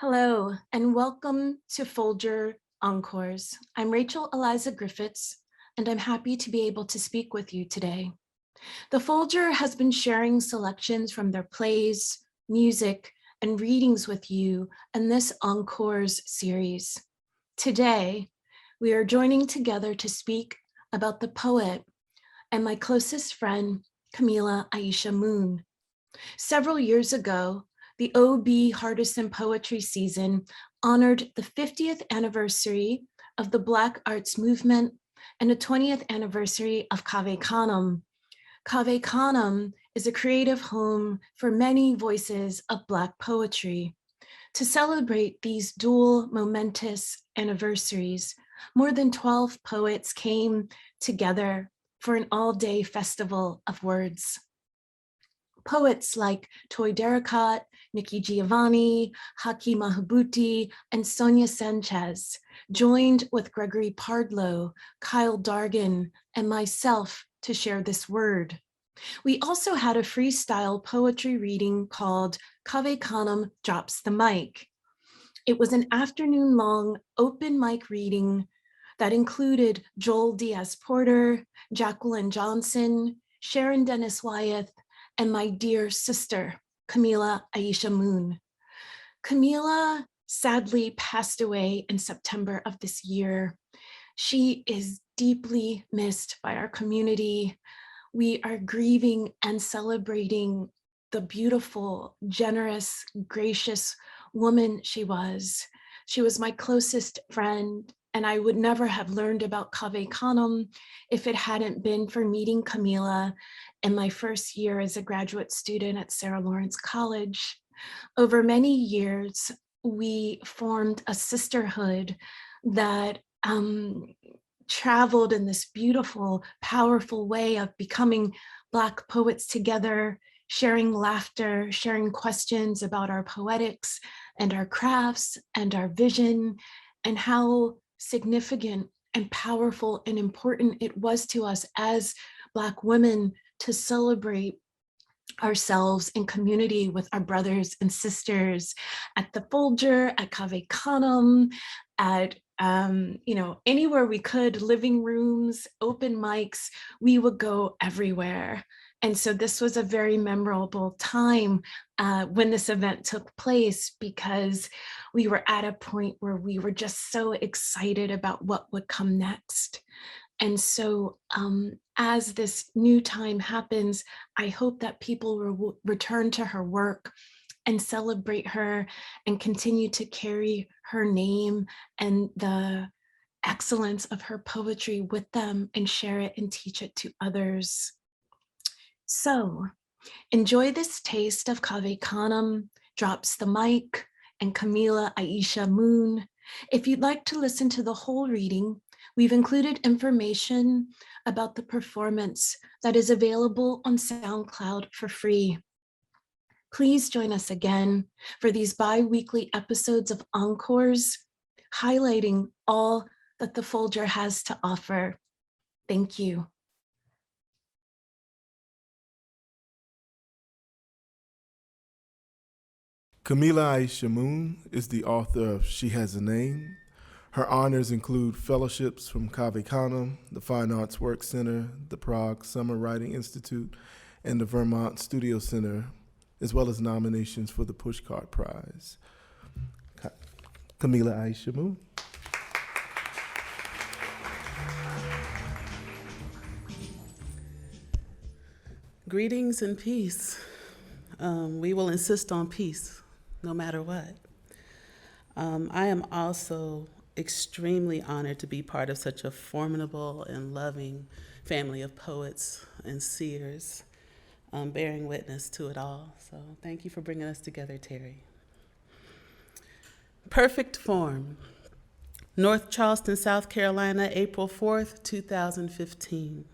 Hello, and welcome to Folger Encores. I'm Rachel Eliza Griffiths, and I'm happy to be able to speak with you today. The Folger has been sharing selections from their plays, music, and readings with you in this Encores series. Today, we are joining together to speak about the poet and my closest friend, Camila Aisha Moon. Several years ago, the OB Hardison Poetry Season honored the 50th anniversary of the Black Arts Movement and the 20th anniversary of Cave Canem. Cave Canem is a creative home for many voices of Black poetry. To celebrate these dual momentous anniversaries, more than 12 poets came together for an all-day festival of words. Poets like Toy Derricotte, Nikki Giovanni, Haki Mahabuti, and Sonia Sanchez joined with Gregory Pardlow, Kyle Dargan, and myself to share this word. We also had a freestyle poetry reading called Cave Canem Drops the Mic. It was an afternoon-long open mic reading that included Joel Diaz-Porter, Jacqueline Johnson, Sharon Dennis Wyeth, and my dear sister, Camila Aisha Moon. Camila sadly passed away in September of this year. She is deeply missed by our community. We are grieving and celebrating the beautiful, generous, gracious woman she was. She was my closest friend, and I would never have learned about Cave Canem if it hadn't been for meeting Camila in my first year as a graduate student at Sarah Lawrence College. Over many years, we formed a sisterhood that traveled in this beautiful, powerful way of becoming Black poets together, sharing laughter, sharing questions about our poetics and our crafts and our vision, and how significant and powerful and important it was to us as Black women to celebrate ourselves in community with our brothers and sisters at the Folger, at Cave Canem, at anywhere we could, living rooms, open mics, we would go everywhere. And so this was a very memorable time when this event took place, because we were at a point where we were just so excited about what would come next. And so as this new time happens, I hope that people will return to her work and celebrate her and continue to carry her name and the excellence of her poetry with them and share it and teach it to others. So enjoy this taste of Cave Canem, Drops the Mic, and Camila Aisha Moon. If you'd like to listen to the whole reading, we've included information about the performance that is available on SoundCloud for free. Please join us again for these bi-weekly episodes of Encores, highlighting all that the Folger has to offer. Thank you. Camila Aisha Moon is the author of She Has a Name. Her honors include fellowships from Cave Canem, the Fine Arts Work Center, the Prague Summer Writing Institute, and the Vermont Studio Center, as well as nominations for the Pushcart Prize. Camila Aisha Moon. Greetings and peace. We will insist on peace no matter what. I am also extremely honored to be part of such a formidable and loving family of poets and seers, bearing witness to it all. So thank you for bringing us together, Terry. Perfect Form, North Charleston, South Carolina, April 4th, 2015.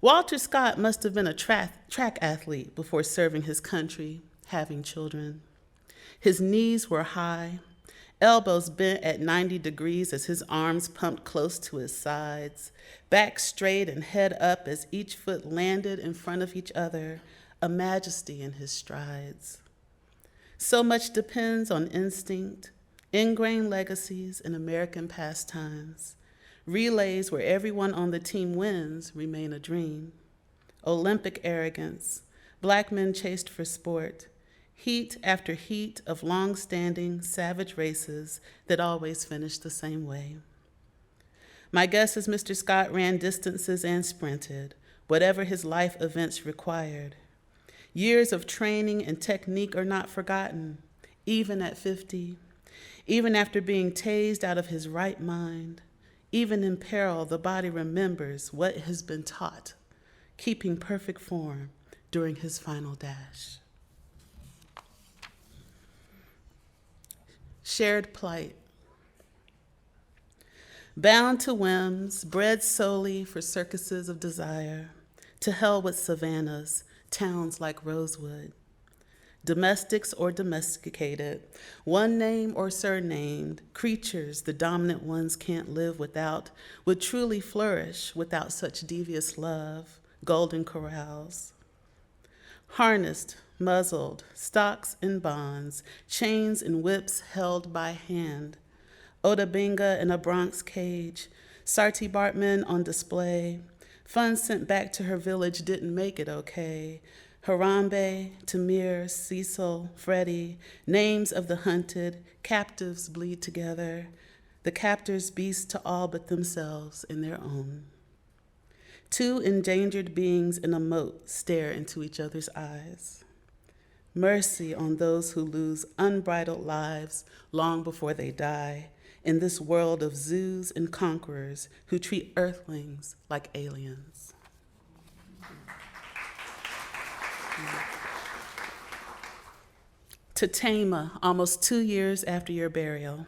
Walter Scott must have been a track athlete before serving his country, having children. His knees were high, elbows bent at 90 degrees as his arms pumped close to his sides, back straight and head up as each foot landed in front of each other, a majesty in his strides. So much depends on instinct, ingrained legacies, and American pastimes. Relays where everyone on the team wins remain a dream. Olympic arrogance, Black men chased for sport, heat after heat of long-standing savage races that always finish the same way. My guess is Mr. Scott ran distances and sprinted, whatever his life events required. Years of training and technique are not forgotten, even at 50, even after being tased out of his right mind. Even in peril, the body remembers what it has been taught, keeping perfect form during his final dash. Shared plight. Bound to whims, bred solely for circuses of desire, to hell with savannas, towns like Rosewood. Domestics or domesticated, one name or surnamed, creatures the dominant ones can't live without, would truly flourish without such devious love, golden corrals. Harnessed, muzzled, stocks and bonds, chains and whips held by hand. Oda Benga in a Bronx cage, Sarti Bartman on display. Funds sent back to her village didn't make it okay. Harambe, Tamir, Cecil, Freddie, names of the hunted, captives bleed together. The captors beast to all but themselves in their own. Two endangered beings in a moat stare into each other's eyes. Mercy on those who lose unbridled lives long before they die in this world of zoos and conquerors who treat earthlings like aliens. To Tama, almost 2 years after your burial.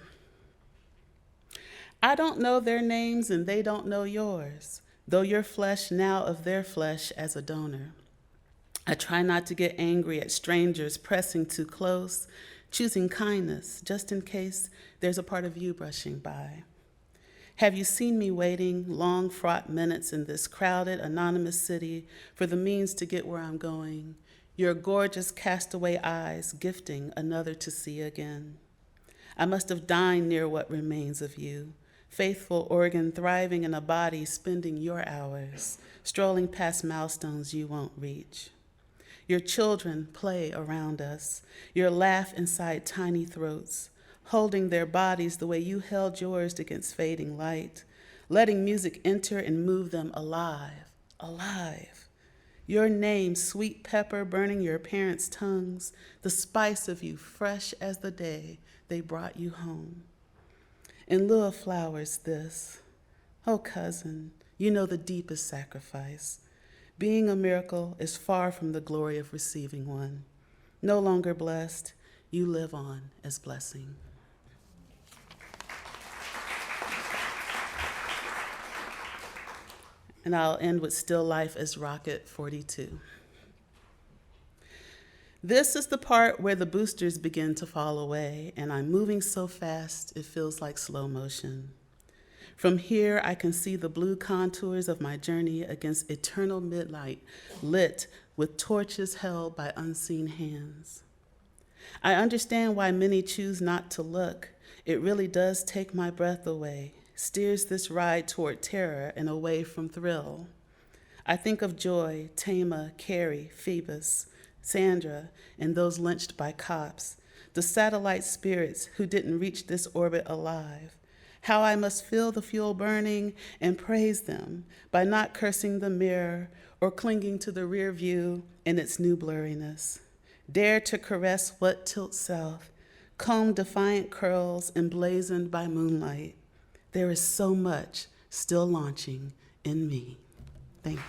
I don't know their names and they don't know yours, though your flesh now of their flesh as a donor. I try not to get angry at strangers pressing too close, choosing kindness just in case there's a part of you brushing by. Have you seen me waiting long fraught minutes in this crowded, anonymous city for the means to get where I'm going? Your gorgeous castaway eyes gifting another to see again. I must have dined near what remains of you, faithful organ thriving in a body spending your hours, strolling past milestones you won't reach. Your children play around us, your laugh inside tiny throats, holding their bodies the way you held yours against fading light, letting music enter and move them alive, alive. Your name, sweet pepper burning your parents' tongues, the spice of you fresh as the day they brought you home. In lieu of flowers, this, oh cousin, you know the deepest sacrifice. Being a miracle is far from the glory of receiving one. No longer blessed, you live on as blessing. And I'll end with Still Life as Rocket 42. This is the part where the boosters begin to fall away, and I'm moving so fast it feels like slow motion. From here, I can see the blue contours of my journey against eternal midnight, lit with torches held by unseen hands. I understand why many choose not to look. It really does take my breath away, steers this ride toward terror and away from thrill. I think of Joy, Tama, Carrie, Phoebus, Sandra, and those lynched by cops, the satellite spirits who didn't reach this orbit alive. How I must feel the fuel burning and praise them by not cursing the mirror or clinging to the rear view in its new blurriness. Dare to caress what tilts south, comb defiant curls emblazoned by moonlight. There is so much still launching in me. Thanks.